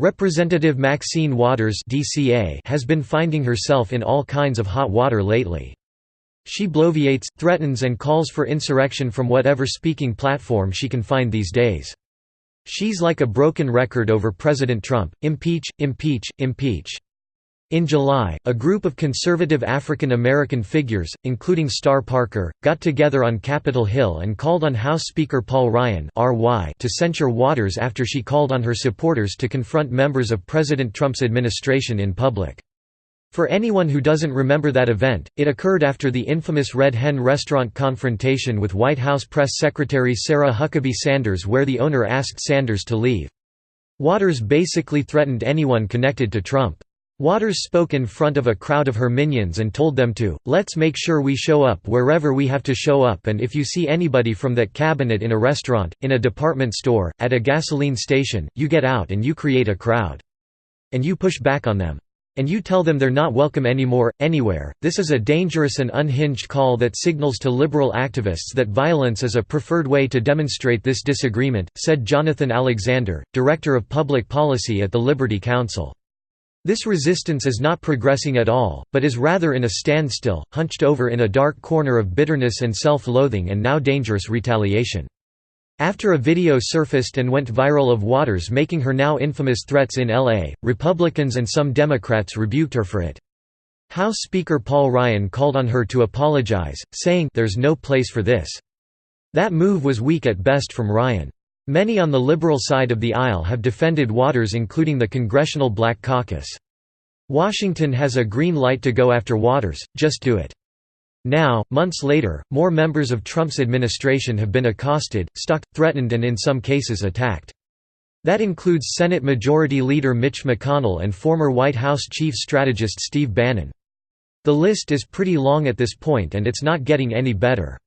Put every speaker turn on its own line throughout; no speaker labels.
Representative Maxine Waters (DCA) has been finding herself in all kinds of hot water lately. She bloviates, threatens and calls for insurrection from whatever speaking platform she can find these days. She's like a broken record over President Trump. Impeach, impeach, impeach. In July, a group of conservative African American figures, including Star Parker, got together on Capitol Hill and called on House Speaker Paul Ryan (RY) to censure Waters after she called on her supporters to confront members of President Trump's administration in public. For anyone who doesn't remember that event, it occurred after the infamous Red Hen restaurant confrontation with White House Press Secretary Sarah Huckabee Sanders, where the owner asked Sanders to leave. Waters basically threatened anyone connected to Trump. Waters spoke in front of a crowd of her minions and told them to, "Let's make sure we show up wherever we have to show up, and if you see anybody from that cabinet in a restaurant, in a department store, at a gasoline station, you get out and you create a crowd. And you push back on them. And you tell them they're not welcome anymore, anywhere." This is a dangerous and unhinged call that signals to liberal activists that violence is a preferred way to demonstrate this disagreement, said Jonathan Alexander, Director of Public Policy at the Liberty Counsel. This resistance is not progressing at all, but is rather in a standstill, hunched over in a dark corner of bitterness and self-loathing and now dangerous retaliation. After a video surfaced and went viral of Waters making her now infamous threats in LA, Republicans and some Democrats rebuked her for it. House Speaker Paul Ryan called on her to apologize, saying, "There's no place for this." That move was weak at best from Ryan. Many on the liberal side of the aisle have defended Waters, including the Congressional Black Caucus. Washington has a green light to go after Waters, just do it. Now, months later, more members of Trump's administration have been accosted, stalked, threatened and in some cases attacked. That includes Senate Majority Leader Mitch McConnell and former White House Chief Strategist Steve Bannon. The list is pretty long at this point, and it's not getting any better.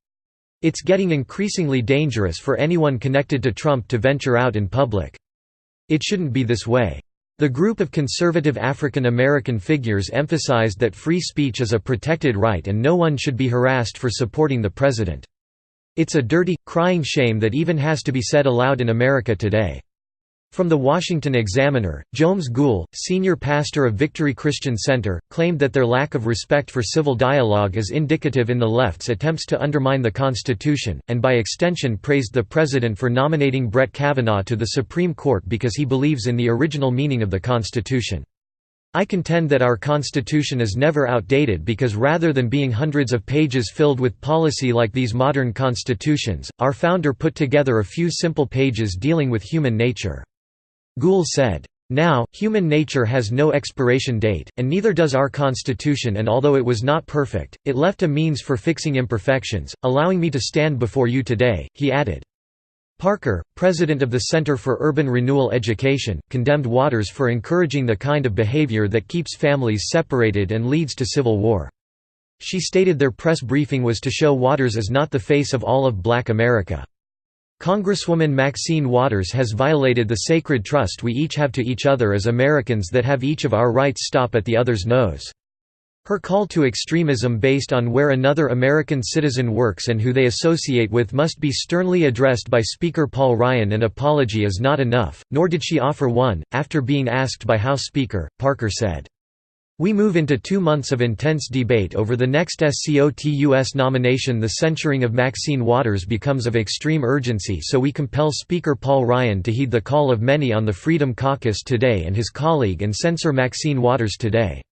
It's getting increasingly dangerous for anyone connected to Trump to venture out in public. It shouldn't be this way. The group of conservative African American figures emphasized that free speech is a protected right and no one should be harassed for supporting the president. It's a dirty, crying shame that even has to be said aloud in America today. From the Washington Examiner, Jomes Gould, senior pastor of Victory Christian Center, claimed that their lack of respect for civil dialogue is indicative in the left's attempts to undermine the Constitution, and by extension praised the president for nominating Brett Kavanaugh to the Supreme Court because he believes in the original meaning of the Constitution. "I contend that our Constitution is never outdated because rather than being hundreds of pages filled with policy like these modern constitutions, our founder put together a few simple pages dealing with human nature." Gould said, "Now, human nature has no expiration date, and neither does our Constitution, and although it was not perfect, it left a means for fixing imperfections, allowing me to stand before you today," he added. Parker, president of the Center for Urban Renewal Education, condemned Waters for encouraging the kind of behavior that keeps families separated and leads to civil war. She stated their press briefing was to show Waters is not the face of all of Black America. Congresswoman Maxine Waters has violated the sacred trust we each have to each other as Americans that have each of our rights stop at the other's nose. Her call to extremism based on where another American citizen works and who they associate with must be sternly addressed by Speaker Paul Ryan. An apology is not enough, nor did she offer one. After being asked by House Speaker, Parker said, "We move into 2 months of intense debate over the next SCOTUS nomination. The censuring of Maxine Waters becomes of extreme urgency, so we compel Speaker Paul Ryan to heed the call of many on the Freedom Caucus today and his colleague and censor Maxine Waters today."